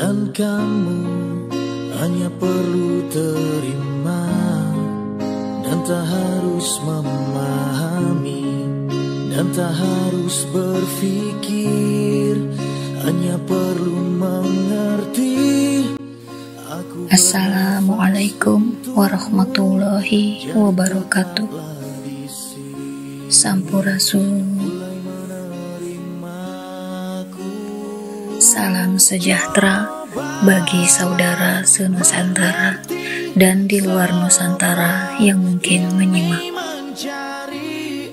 dan kamu hanya perlu terima dan tak harus memahami dan tak harus berpikir, hanya perlu mengerti. Assalamualaikum warahmatullahi wabarakatuh. Sampurasun. Salam sejahtera bagi saudara se-Nusantara dan di luar Nusantara yang mungkin menyimak.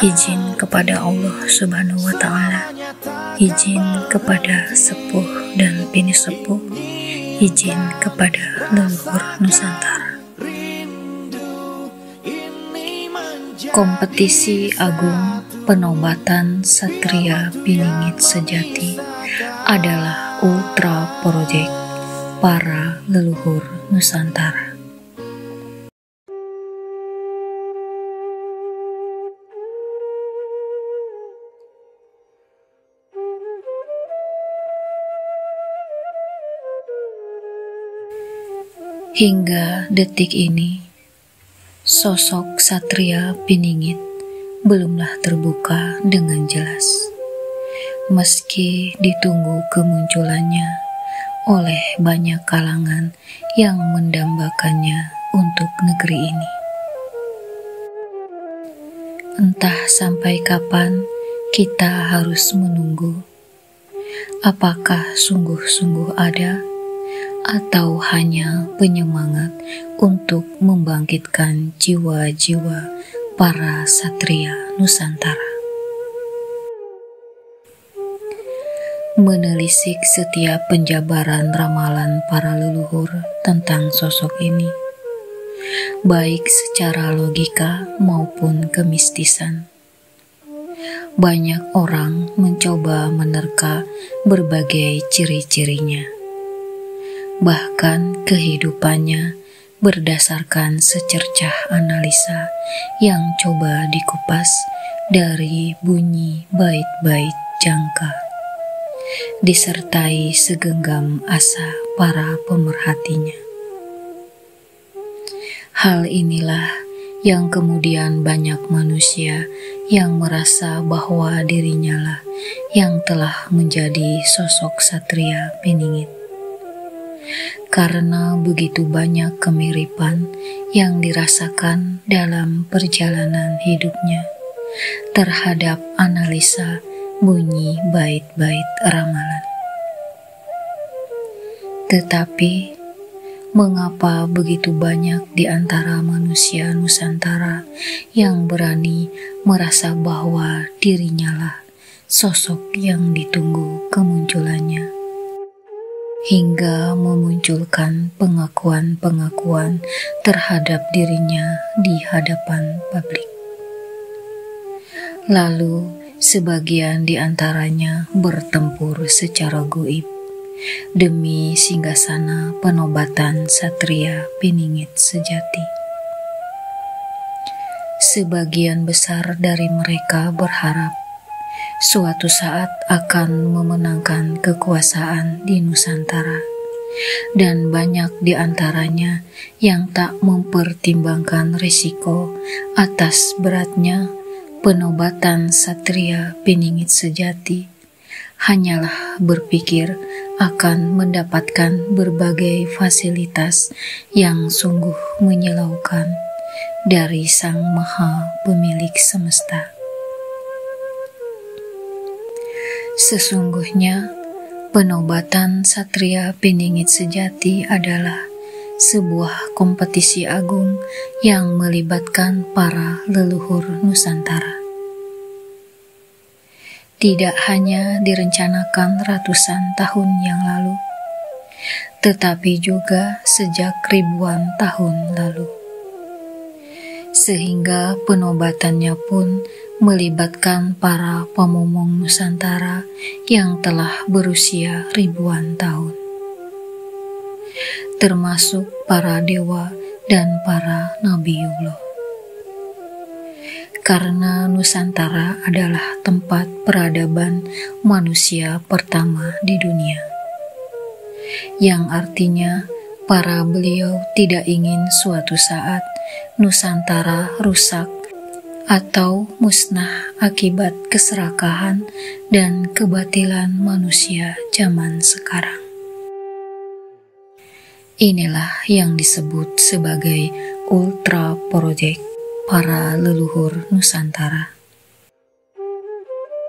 Izin kepada Allah Subhanahu wa Ta'ala, izin kepada sepuh dan bini sepuh, izin kepada leluhur Nusantara. Kompetisi agung penobatan Satria Piningit Sejati adalah ultra project para leluhur Nusantara. Hingga detik ini, sosok Satria Piningit belumlah terbuka dengan jelas, meski ditunggu kemunculannya oleh banyak kalangan yang mendambakannya untuk negeri ini. Entah sampai kapan kita harus menunggu. Apakah sungguh-sungguh ada atau hanya penyemangat untuk membangkitkan jiwa-jiwa para satria Nusantara? Menelisik setiap penjabaran ramalan para leluhur tentang sosok ini, baik secara logika maupun kemistisan, banyak orang mencoba menerka berbagai ciri-cirinya. Bahkan kehidupannya berdasarkan secercah analisa yang coba dikupas dari bunyi bait-bait jangka, disertai segenggam asa para pemerhatinya. Hal inilah yang kemudian banyak manusia yang merasa bahwa dirinya lah yang telah menjadi sosok Satria Piningit. Karena begitu banyak kemiripan yang dirasakan dalam perjalanan hidupnya terhadap analisa bunyi bait-bait ramalan. Tetapi, mengapa begitu banyak di antara manusia Nusantara yang berani merasa bahwa dirinya lah sosok yang ditunggu kemunculannya, hingga memunculkan pengakuan-pengakuan terhadap dirinya di hadapan publik? Lalu, sebagian di antaranya bertempur secara goib demi singgasana penobatan Satria Piningit Sejati. Sebagian besar dari mereka berharap suatu saat akan memenangkan kekuasaan di Nusantara, dan banyak di antaranya yang tak mempertimbangkan risiko atas beratnya penobatan Satria Piningit Sejati, hanyalah berpikir akan mendapatkan berbagai fasilitas yang sungguh menyilaukan dari Sang Maha Pemilik Semesta. Sesungguhnya, penobatan Satria Piningit Sejati adalah sebuah kompetisi agung yang melibatkan para leluhur Nusantara. Tidak hanya direncanakan ratusan tahun yang lalu, tetapi juga sejak ribuan tahun lalu. Sehingga penobatannya pun melibatkan para pemomong Nusantara yang telah berusia ribuan tahun, termasuk para dewa dan para nabiullah. Karena Nusantara adalah tempat peradaban manusia pertama di dunia, yang artinya para beliau tidak ingin suatu saat Nusantara rusak atau musnah akibat keserakahan dan kebatilan manusia zaman sekarang. Inilah yang disebut sebagai Ultra Project para leluhur Nusantara.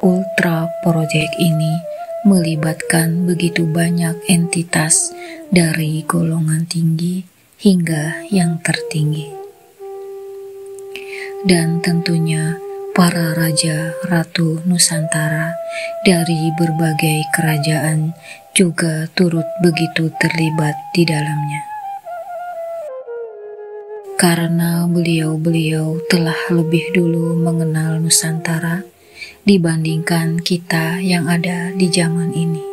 Ultra Project ini melibatkan begitu banyak entitas dari golongan tinggi hingga yang tertinggi. Dan tentunya para raja ratu Nusantara dari berbagai kerajaan juga turut begitu terlibat di dalamnya. Karena beliau-beliau telah lebih dulu mengenal Nusantara dibandingkan kita yang ada di zaman ini.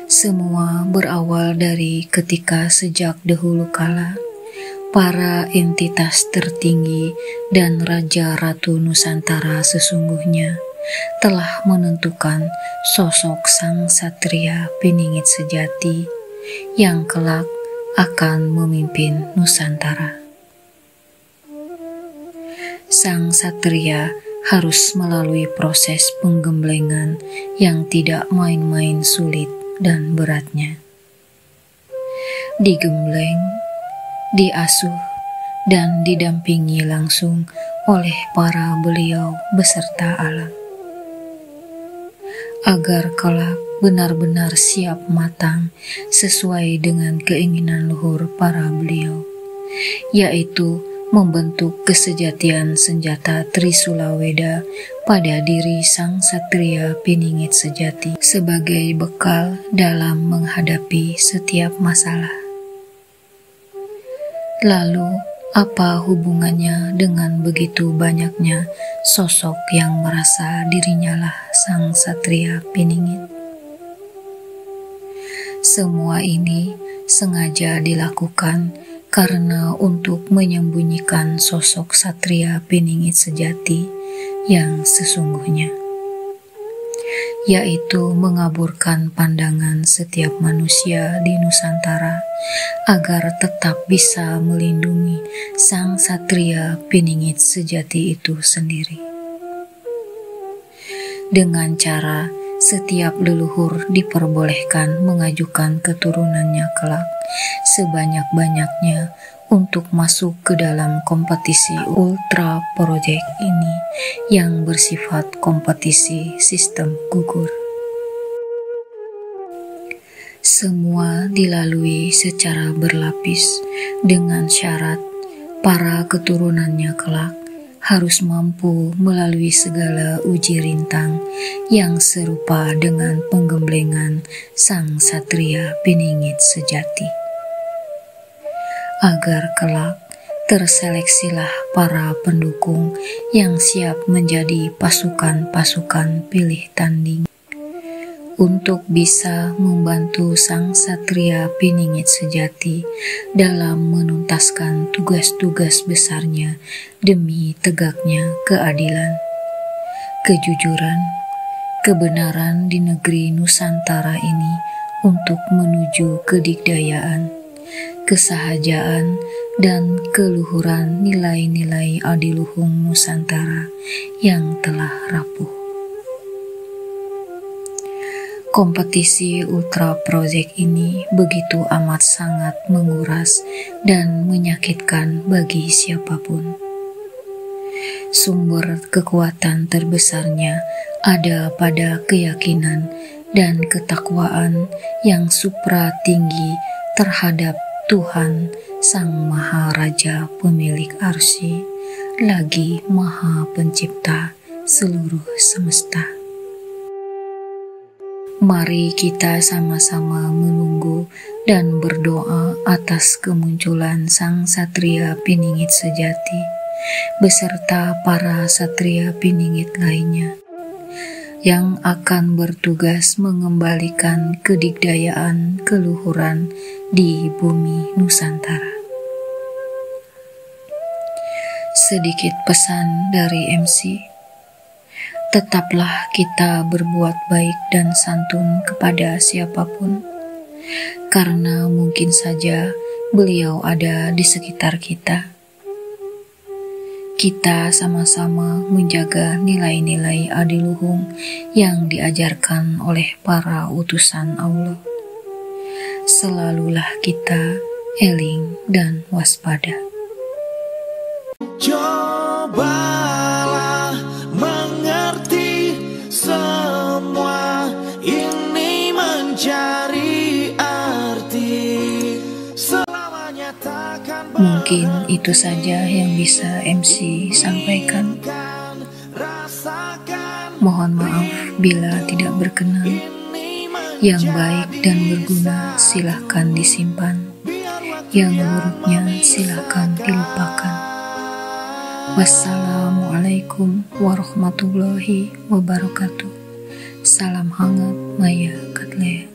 Semua berawal dari ketika sejak dahulu kala para entitas tertinggi dan raja ratu Nusantara sesungguhnya telah menentukan sosok sang satria piningit sejati yang kelak akan memimpin Nusantara. Sang satria harus melalui proses penggemblengan yang tidak main-main sulit dan beratnya. Digembleng, diasuh, dan didampingi langsung oleh para beliau beserta alam, agar kelak benar-benar siap matang sesuai dengan keinginan luhur para beliau, yaitu membentuk kesejatian senjata Trisula Weda pada diri sang satria piningit sejati sebagai bekal dalam menghadapi setiap masalah. Lalu, apa hubungannya dengan begitu banyaknya sosok yang merasa dirinya lah sang satria piningit? Semua ini sengaja dilakukan karena untuk menyembunyikan sosok satria piningit sejati yang sesungguhnya, yaitu mengaburkan pandangan setiap manusia di Nusantara agar tetap bisa melindungi sang satria piningit sejati itu sendiri. Dengan cara setiap leluhur diperbolehkan mengajukan keturunannya kelak sebanyak-banyaknya untuk masuk ke dalam kompetisi Ultra Project ini yang bersifat kompetisi sistem gugur. Semua dilalui secara berlapis dengan syarat para keturunannya kelak harus mampu melalui segala uji rintang yang serupa dengan penggemblengan sang satria piningit sejati. Agar kelak terseleksilah para pendukung yang siap menjadi pasukan-pasukan pilih tanding untuk bisa membantu sang satria piningit sejati dalam menuntaskan tugas-tugas besarnya demi tegaknya keadilan, kejujuran, kebenaran di negeri Nusantara ini untuk menuju kedikdayaan, kesahajaan, dan keluhuran nilai-nilai adiluhung Nusantara yang telah rapuh. Kompetisi Ultra Project ini begitu amat sangat menguras dan menyakitkan bagi siapapun. Sumber kekuatan terbesarnya ada pada keyakinan dan ketakwaan yang supra tinggi terhadap Tuhan Sang Maha Raja Pemilik Arsy, lagi Maha Pencipta seluruh semesta. Mari kita sama-sama menunggu dan berdoa atas kemunculan sang satria piningit sejati beserta para satria piningit lainnya yang akan bertugas mengembalikan kedikdayaan keluhuran di bumi Nusantara. Sedikit pesan dari MC. Tetaplah kita berbuat baik dan santun kepada siapapun, karena mungkin saja beliau ada di sekitar kita. Kita sama-sama menjaga nilai-nilai adiluhung yang diajarkan oleh para utusan Allah. Selalulah kita eling dan waspada. Cobalah mengerti semua ini mencari arti. Selamanya takkan Mungkin itu saja yang bisa MC sampaikan. Mohon maaf bila tidak berkenan. Yang baik dan berguna silahkan disimpan, yang buruknya silahkan dilupakan. Wassalamualaikum warahmatullahi wabarakatuh. Salam hangat Maya Katlea.